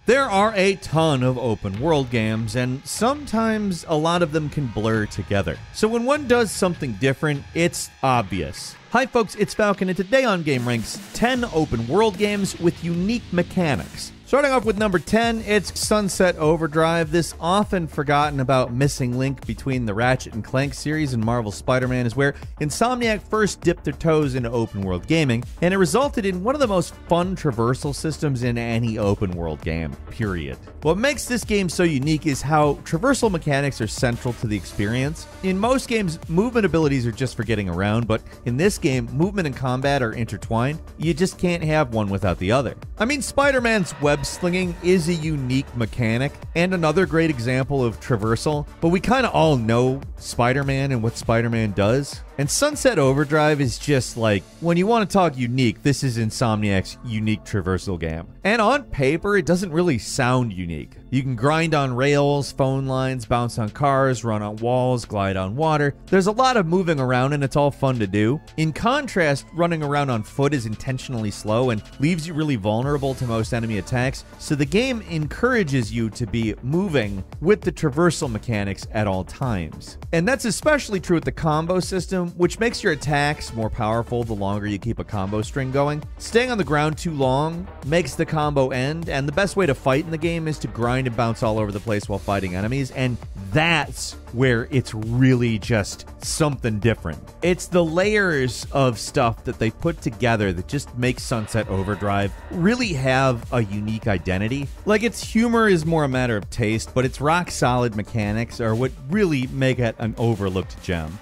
There are a ton of open world games, and sometimes a lot of them can blur together. So when one does something different, it's obvious. Hi folks, it's Falcon, and today on Game Ranks, 10 open world games with unique mechanics. Starting off with number 10, it's Sunset Overdrive. This often forgotten about missing link between the Ratchet & Clank series and Marvel's Spider-Man is where Insomniac first dipped their toes into open world gaming, and it resulted in one of the most fun traversal systems in any open world game, period. What makes this game so unique is how traversal mechanics are central to the experience. In most games, movement abilities are just for getting around, but in this game, movement and combat are intertwined. You just can't have one without the other. I mean, Spider-Man's web slinging is a unique mechanic and another great example of traversal, but we kind of all know Spider-Man and what Spider-Man does. And Sunset Overdrive is just like, when you want to talk unique, this is Insomniac's unique traversal game. And on paper, it doesn't really sound unique. You can grind on rails, phone lines, bounce on cars, run on walls, glide on water. There's a lot of moving around and it's all fun to do. In contrast, running around on foot is intentionally slow and leaves you really vulnerable to most enemy attacks, so the game encourages you to be moving with the traversal mechanics at all times. And that's especially true with the combo system, which makes your attacks more powerful the longer you keep a combo string going. Staying on the ground too long makes the combo end, and the best way to fight in the game is to grind and bounce all over the place while fighting enemies, and that's where it's really just something different. It's the layers of stuff that they put together that just make Sunset Overdrive really have a unique identity. Like, its humor is more a matter of taste, but its rock-solid mechanics are what really make it an overlooked gem.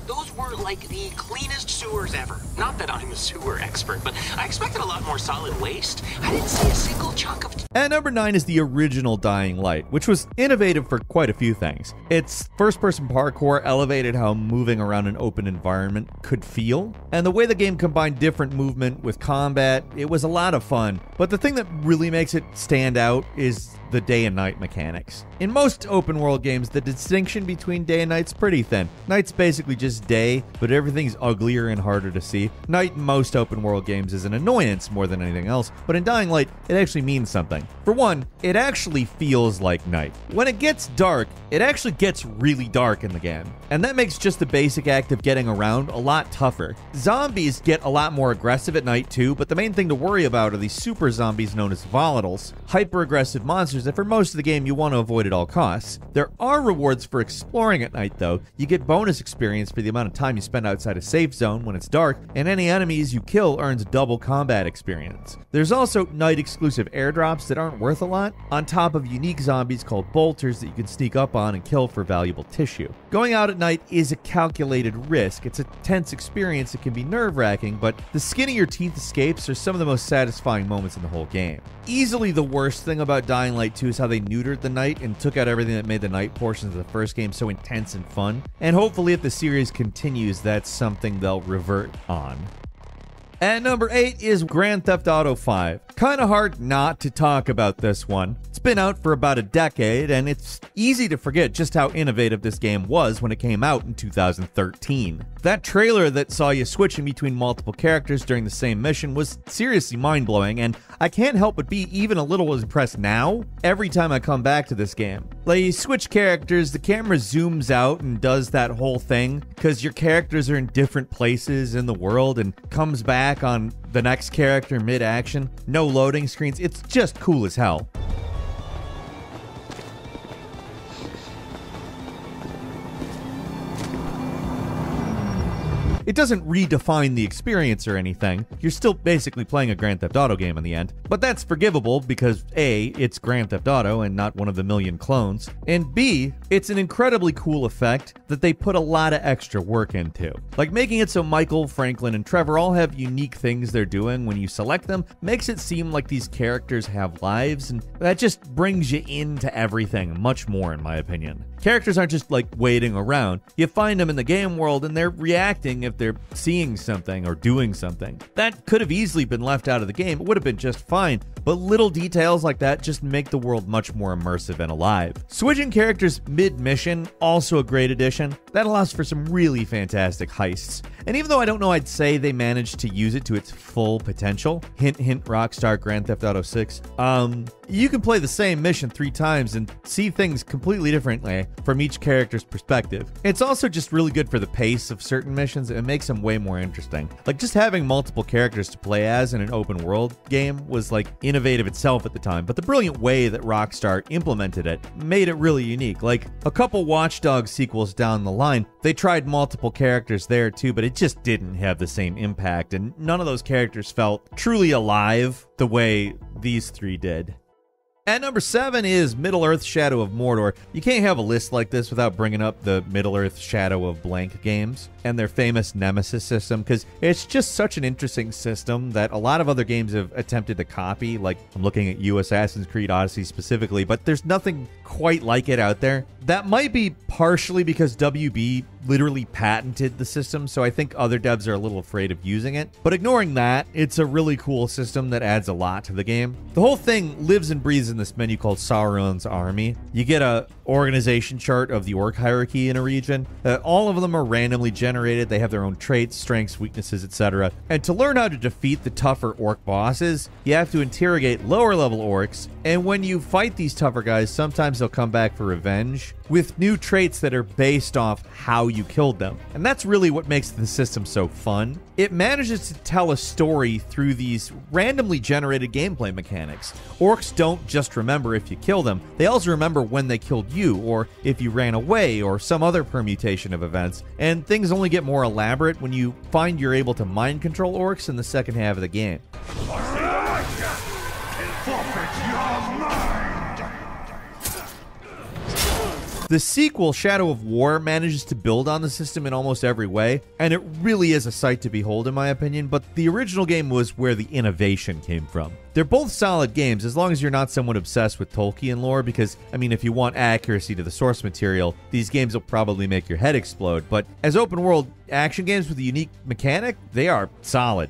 Those were like the cleanest sewers ever. Not that I'm a sewer expert, but I expected a lot more solid waste. I didn't see a single chunk of... At number 9 is the original Dying Light, which was innovative for quite a few things. Its first-person parkour elevated how moving around an open environment could feel, and the way the game combined different movement with combat, it was a lot of fun. But the thing that really makes it stand out is the day and night mechanics. In most open world games, the distinction between day and night's pretty thin. Night's basically just day, but everything's uglier and harder to see. Night in most open world games is an annoyance more than anything else, but in Dying Light, it actually means something. For one, it actually feels like night. When it gets dark, it actually gets really dark in the game, and that makes just the basic act of getting around a lot tougher. Zombies get a lot more aggressive at night too, but the main thing to worry about are these super zombies known as volatiles, hyper-aggressive monsters that for most of the game you want to avoid at all costs. There are rewards for exploring at night though. You get bonus experience for the amount of time you spend outside a safe zone when it's dark, and any enemies you kill earns double combat experience. There's also night exclusive airdrops that aren't worth a lot, on top of unique zombies called bolters that you can sneak up on and kill for valuable tissue. Going out at night is a calculated risk. It's a tense experience that can be nerve-wracking, but the skin of your teeth escapes are some of the most satisfying moments in the whole game. Easily the worst thing about Dying Light 2 is how they neutered the night and took out everything that made the night portions of the first game so intense and fun. And hopefully if the series continues, that's something they'll revert on. At number 8 is Grand Theft Auto 5. Kinda hard not to talk about this one. It's been out for about a decade, and it's easy to forget just how innovative this game was when it came out in 2013. That trailer that saw you switching between multiple characters during the same mission was seriously mind-blowing, and I can't help but be even a little impressed now every time I come back to this game. Like, you switch characters, the camera zooms out and does that whole thing, because your characters are in different places in the world, and comes back on the next character mid-action. No loading screens. It's just cool as hell. It doesn't redefine the experience or anything. You're still basically playing a Grand Theft Auto game in the end. But that's forgivable because A, it's Grand Theft Auto and not one of the million clones, and B, it's an incredibly cool effect that they put a lot of extra work into. Like making it so Michael, Franklin, and Trevor all have unique things they're doing when you select them makes it seem like these characters have lives, and that just brings you into everything much more, in my opinion. Characters aren't just like waiting around. You find them in the game world and they're reacting if they're seeing something or doing something. That could have easily been left out of the game. It would have been just fine, but little details like that just make the world much more immersive and alive. Switching characters mid-mission, also a great addition. That allows for some really fantastic heists. And even though I don't know I'd say they managed to use it to its full potential, hint hint Rockstar Grand Theft Auto 6, you can play the same mission 3 times and see things completely differently from each character's perspective. It's also just really good for the pace of certain missions. It makes them way more interesting. Like, just having multiple characters to play as in an open world game was like innovative itself at the time, but the brilliant way that Rockstar implemented it made it really unique. Like, a couple Watch Dogs sequels down the line, they tried multiple characters there too, but it just didn't have the same impact, and none of those characters felt truly alive the way these 3 did. At number 7 is Middle-earth: Shadow of Mordor. You can't have a list like this without bringing up the Middle-earth: Shadow of Blank games and their famous Nemesis system, because it's just such an interesting system that a lot of other games have attempted to copy. Like, I'm looking at you, Assassin's Creed Odyssey specifically, but there's nothing quite like it out there. That might be partially because WB literally patented the system, so I think other devs are a little afraid of using it. But ignoring that, it's a really cool system that adds a lot to the game. The whole thing lives and breathes in this menu called Sauron's Army. You get a organization chart of the orc hierarchy in a region. All of them are randomly generated. They have their own traits, strengths, weaknesses, etc. And to learn how to defeat the tougher orc bosses, you have to interrogate lower level orcs, and when you fight these tougher guys, sometimes they'll come back for revenge with new traits that are based off how you killed them. And that's really what makes the system so fun. It manages to tell a story through these randomly generated gameplay mechanics. Orcs don't just remember if you kill them, they also remember when they killed you, or if you ran away, or some other permutation of events. And things only get more elaborate when you find you're able to mind control orcs in the second half of the game. The sequel, Shadow of War, manages to build on the system in almost every way, and it really is a sight to behold in my opinion, but the original game was where the innovation came from. They're both solid games as long as you're not someone obsessed with Tolkien lore, because, I mean, if you want accuracy to the source material, these games will probably make your head explode, but as open world action games with a unique mechanic, they are solid.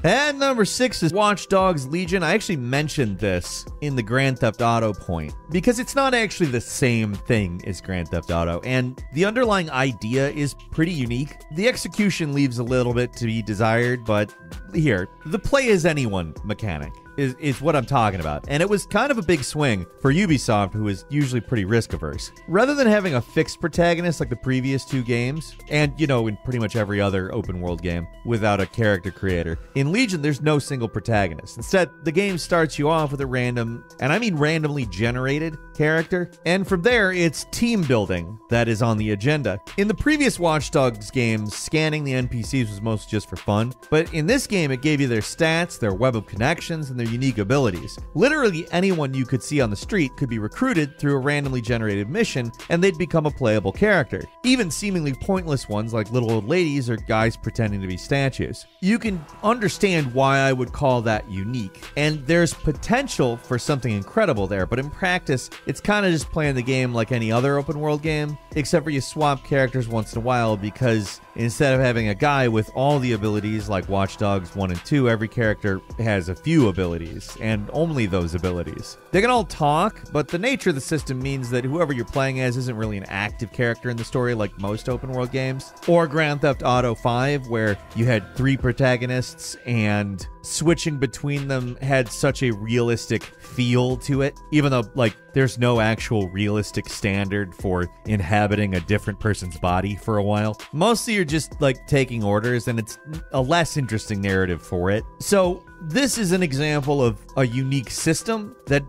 At number 6 is Watch Dogs Legion. I actually mentioned this in the Grand Theft Auto point because it's not actually the same thing as Grand Theft Auto, and the underlying idea is pretty unique. The execution leaves a little bit to be desired, but here, the play as anyone mechanic is what I'm talking about. And it was kind of a big swing for Ubisoft, who is usually pretty risk averse. Rather than having a fixed protagonist like the previous 2 games, and you know, in pretty much every other open world game without a character creator, in Legion there's no single protagonist. Instead, the game starts you off with a random, and I mean randomly generated, character, and from there it's team building that is on the agenda. In the previous Watch Dogs games, scanning the NPCs was mostly just for fun, but in this game it gave you their stats, their web of connections, and their unique abilities. Literally anyone you could see on the street could be recruited through a randomly generated mission, and they'd become a playable character. Even seemingly pointless ones like little old ladies or guys pretending to be statues. You can understand why I would call that unique, and there's potential for something incredible there, but in practice, it's kind of just playing the game like any other open world game, except for you swap characters once in a while, because instead of having a guy with all the abilities like Watch Dogs 1 and 2, every character has a few abilities, and only those abilities. They can all talk, but the nature of the system means that whoever you're playing as isn't really an active character in the story like most open world games. Or Grand Theft Auto 5, where you had 3 protagonists and switching between them had such a realistic feel to it, even though, like, there's no actual realistic standard for inhabiting a different person's body for a while. Mostly you're just, like, taking orders, and it's a less interesting narrative for it. So this is an example of a unique system that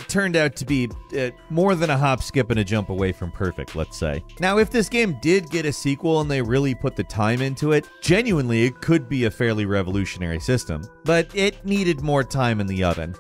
turned out to be more than a hop, skip, and a jump away from perfect, let's say. Now, if this game did get a sequel and they really put the time into it, genuinely it could be a fairly revolutionary system, but it needed more time in the oven.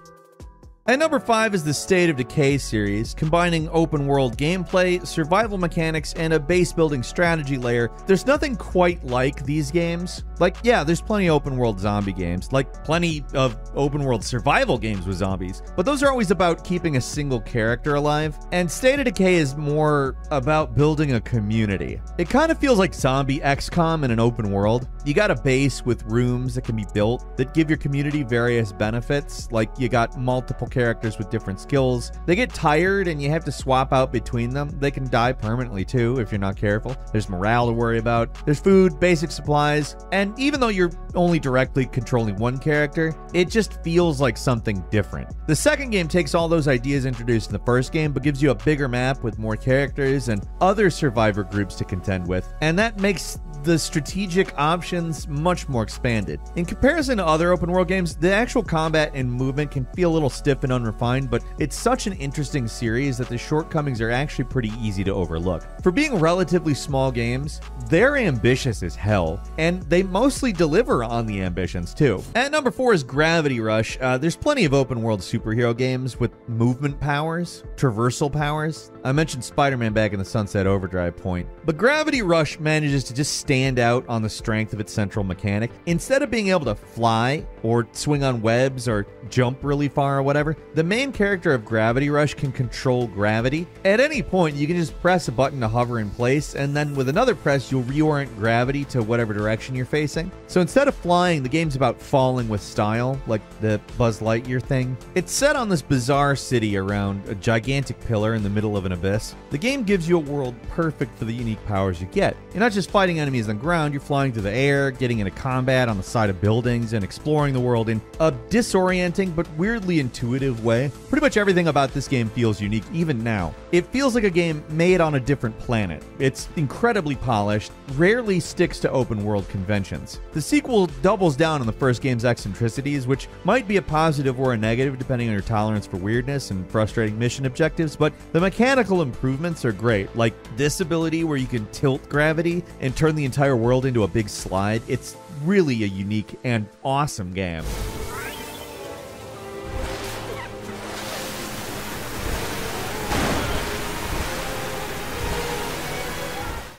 At number 5 is the State of Decay series, combining open world gameplay, survival mechanics, and a base building strategy layer. There's nothing quite like these games. Like, yeah, there's plenty of open world zombie games, like plenty of open world survival games with zombies, but those are always about keeping a single character alive, and State of Decay is more about building a community. It kind of feels like zombie XCOM in an open world. You got a base with rooms that can be built that give your community various benefits, like you got multiple characters with different skills. They get tired and you have to swap out between them. They can die permanently too if you're not careful. There's morale to worry about. There's food, basic supplies, and even though you're only directly controlling one character, it just feels like something different. The second game takes all those ideas introduced in the first game, but gives you a bigger map with more characters and other survivor groups to contend with, and that makes the strategic options much more expanded. In comparison to other open world games, the actual combat and movement can feel a little stiff and unrefined, but it's such an interesting series that the shortcomings are actually pretty easy to overlook. For being relatively small games, they're ambitious as hell, and they mostly deliver on the ambitions too. At number 4 is Gravity Rush. There's plenty of open world superhero games with movement powers, traversal powers. I mentioned Spider-Man back in the Sunset Overdrive point, but Gravity Rush manages to just stand out on the strength of its central mechanic. Instead of being able to fly or swing on webs or jump really far or whatever, the main character of Gravity Rush can control gravity. At any point, you can just press a button to hover in place, and then with another press, you'll reorient gravity to whatever direction you're facing. So instead of flying, the game's about falling with style, like the Buzz Lightyear thing. It's set on this bizarre city around a gigantic pillar in the middle of an abyss. The game gives you a world perfect for the unique powers you get. You're not just fighting enemies on the ground, you're flying through the air, getting into combat on the side of buildings, and exploring the world in a disorienting but weirdly intuitive way. Pretty much everything about this game feels unique even now. It feels like a game made on a different planet. It's incredibly polished, rarely sticks to open world conventions. The sequel doubles down on the first game's eccentricities, which might be a positive or a negative depending on your tolerance for weirdness and frustrating mission objectives, but the mechanical improvements are great, like this ability where you can tilt gravity and turn the entire world into a big slide. It's really a unique and awesome game.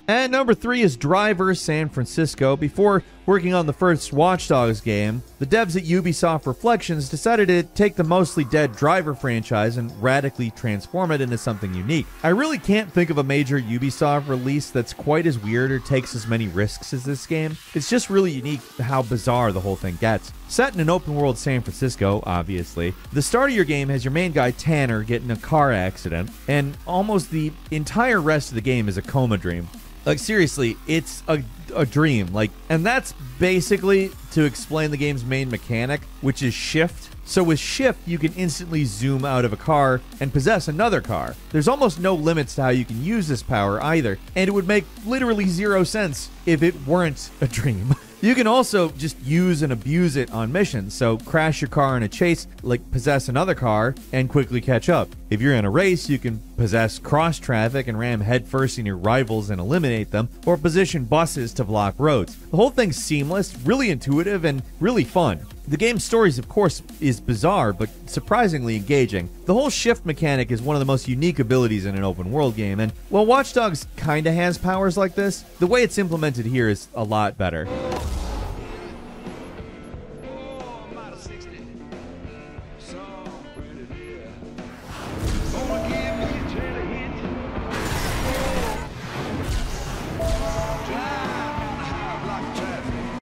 And number 3 is Driver San Francisco. Before working on the first Watch Dogs game, the devs at Ubisoft Reflections decided to take the mostly dead Driver franchise and radically transform it into something unique. I really can't think of a major Ubisoft release that's quite as weird or takes as many risks as this game. It's just really unique how bizarre the whole thing gets. Set in an open world San Francisco, obviously, the start of your game has your main guy Tanner get in a car accident, and almost the entire rest of the game is a coma dream. Like, seriously, it's a dream. Like, and that's basically to explain the game's main mechanic, which is shift. So with shift, you can instantly zoom out of a car and possess another car. There's almost no limits to how you can use this power either, and it would make literally zero sense if it weren't a dream. You can also just use and abuse it on missions, so crash your car in a chase, like possess another car, and quickly catch up. If you're in a race, you can possess cross traffic and ram headfirst in your rivals and eliminate them, or position buses to block roads. The whole thing's seamless, really intuitive, and really fun. The game's stories, of course, is bizarre, but surprisingly engaging. The whole shift mechanic is one of the most unique abilities in an open world game, and while Watch Dogs kinda has powers like this, the way it's implemented here is a lot better.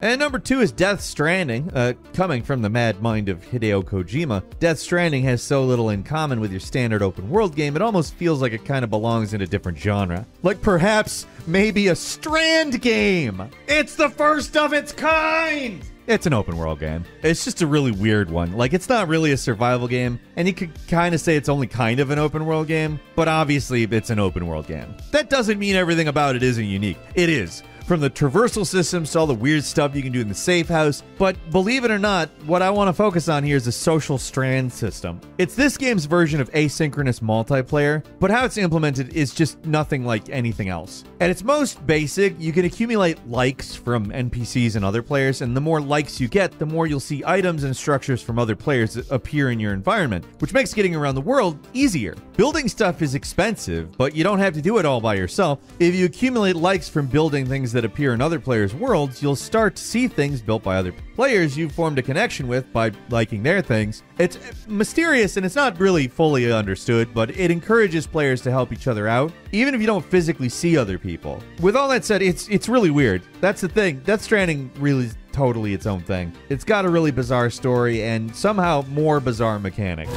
And number 2 is Death Stranding. Coming from the mad mind of Hideo Kojima, Death Stranding has so little in common with your standard open world game, it almost feels like it kind of belongs in a different genre. Like perhaps maybe a Strand game. It's the first of its kind! It's an open world game. It's just a really weird one. Like, it's not really a survival game, and you could kind of say it's only kind of an open world game, but obviously it's an open world game. That doesn't mean everything about it isn't unique. It is. From the traversal systems to all the weird stuff you can do in the safe house. But believe it or not, what I want to focus on here is the social strand system. It's this game's version of asynchronous multiplayer, but how it's implemented is just nothing like anything else. At its most basic, you can accumulate likes from NPCs and other players, and the more likes you get, the more you'll see items and structures from other players that appear in your environment, which makes getting around the world easier. Building stuff is expensive, but you don't have to do it all by yourself. If you accumulate likes from building things that appear in other players' worlds, you'll start to see things built by other players you've formed a connection with by liking their things. It's mysterious and it's not really fully understood, but it encourages players to help each other out, even if you don't physically see other people. With all that said, it's really weird. That's the thing. Death Stranding really is totally its own thing. It's got a really bizarre story and somehow more bizarre mechanics.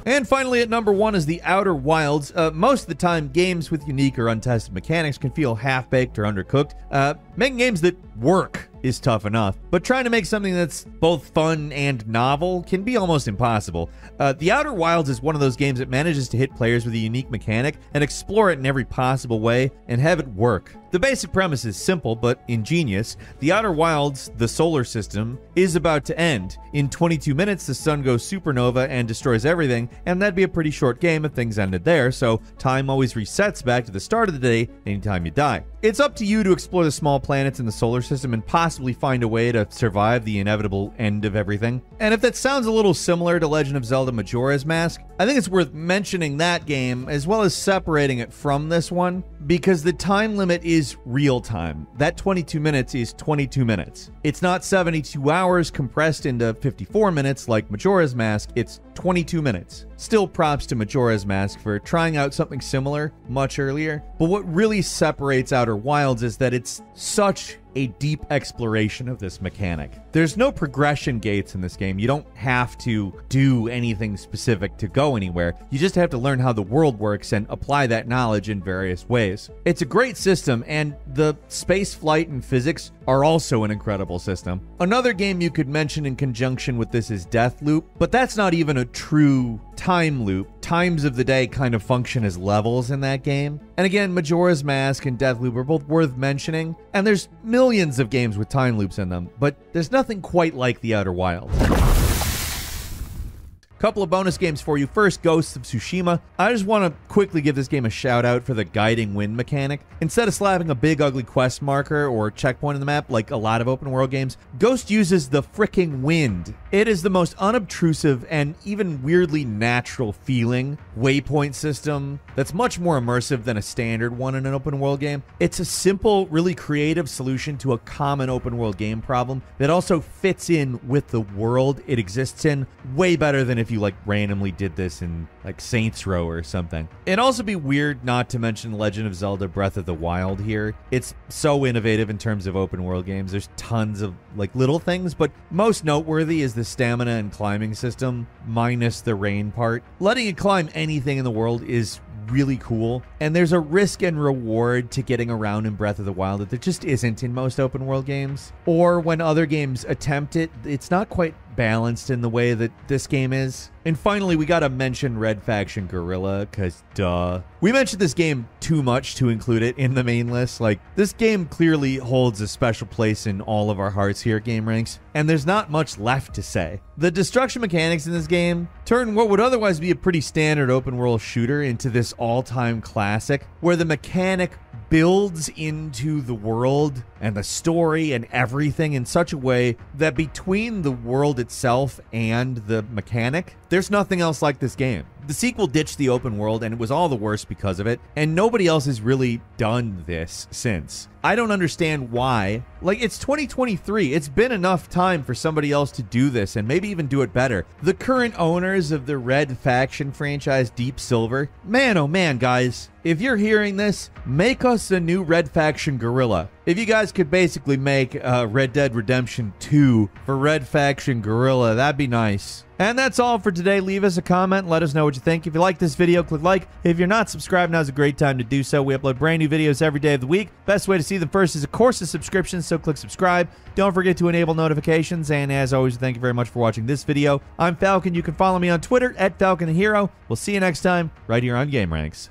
And finally, at number 1 is The Outer Wilds. Most of the time, games with unique or untested mechanics can feel half-baked or undercooked. Making games that work is tough enough, but trying to make something that's both fun and novel can be almost impossible. The Outer Wilds is one of those games that manages to hit players with a unique mechanic and explore it in every possible way and have it work. The basic premise is simple but ingenious. The Outer Wilds, the solar system, is about to end. In 22 minutes, the sun goes supernova and destroys everything, and that'd be a pretty short game if things ended there, so time always resets back to the start of the day anytime you die. It's up to you to explore the small planets in the solar system and possibly find a way to survive the inevitable end of everything. And if that sounds a little similar to Legend of Zelda Majora's Mask, I think it's worth mentioning that game as well as separating it from this one, because the time limit is real time. That 22 minutes is 22 minutes. It's not 72 hours compressed into 54 minutes like Majora's Mask, it's 22 minutes. Still props to Majora's Mask for trying out something similar much earlier, but what really separates Outer Wilds is that it's such a deep exploration of this mechanic. There's no progression gates in this game. You don't have to do anything specific to go anywhere. You just have to learn how the world works and apply that knowledge in various ways. It's a great system, and the space flight and physics are also an incredible system. Another game you could mention in conjunction with this is Deathloop, but that's not even a true time loop. Times of the day kind of function as levels in that game. And again, Majora's Mask and Deathloop are both worth mentioning, and there's millions of games with time loops in them, but there's nothing quite like The Outer Wilds. Couple of bonus games for you. First, Ghosts of Tsushima. I just want to quickly give this game a shout out for the guiding wind mechanic. Instead of slapping a big ugly quest marker or checkpoint in the map like a lot of open world games, Ghost uses the fricking wind. It is the most unobtrusive and even weirdly natural feeling waypoint system that's much more immersive than a standard one in an open world game. It's a simple, really creative solution to a common open world game problem that also fits in with the world it exists in way better than if you like randomly did this in like Saints Row or something. It'd also be weird not to mention Legend of Zelda Breath of the Wild here. It's so innovative in terms of open world games. There's tons of like little things, but most noteworthy is the stamina and climbing system minus the rain part. Letting you climb anything in the world is really cool, and there's a risk and reward to getting around in Breath of the Wild that there just isn't in most open world games, or when other games attempt it, it's not quite balanced in the way that this game is. And finally, we gotta mention Red Faction Guerrilla, cause duh. We mentioned this game too much to include it in the main list. Like, this game clearly holds a special place in all of our hearts here at Game Ranks, and there's not much left to say. The destruction mechanics in this game turn what would otherwise be a pretty standard open world shooter into this all-time classic, where the mechanic builds into the world and the story and everything in such a way that between the world itself and the mechanic, there's nothing else like this game. The sequel ditched the open world, and it was all the worse because of it, and nobody else has really done this since. I don't understand why. Like, it's 2023. It's been enough time for somebody else to do this and maybe even do it better. The current owners of the Red Faction franchise, Deep Silver, man, oh man, guys, if you're hearing this, make us a new Red Faction Guerrilla. If you guys could basically make Red Dead Redemption 2 for Red Faction Guerrilla, that'd be nice. And that's all for today. Leave us a comment. Let us know what you think. If you like this video, click like. If you're not subscribed, now's a great time to do so. We upload brand new videos every day of the week. Best way to see them first is, of course, a subscription, so click subscribe. Don't forget to enable notifications. And as always, thank you very much for watching this video. I'm Falcon. You can follow me on Twitter @FalconHero. We'll see you next time right here on Game Ranks.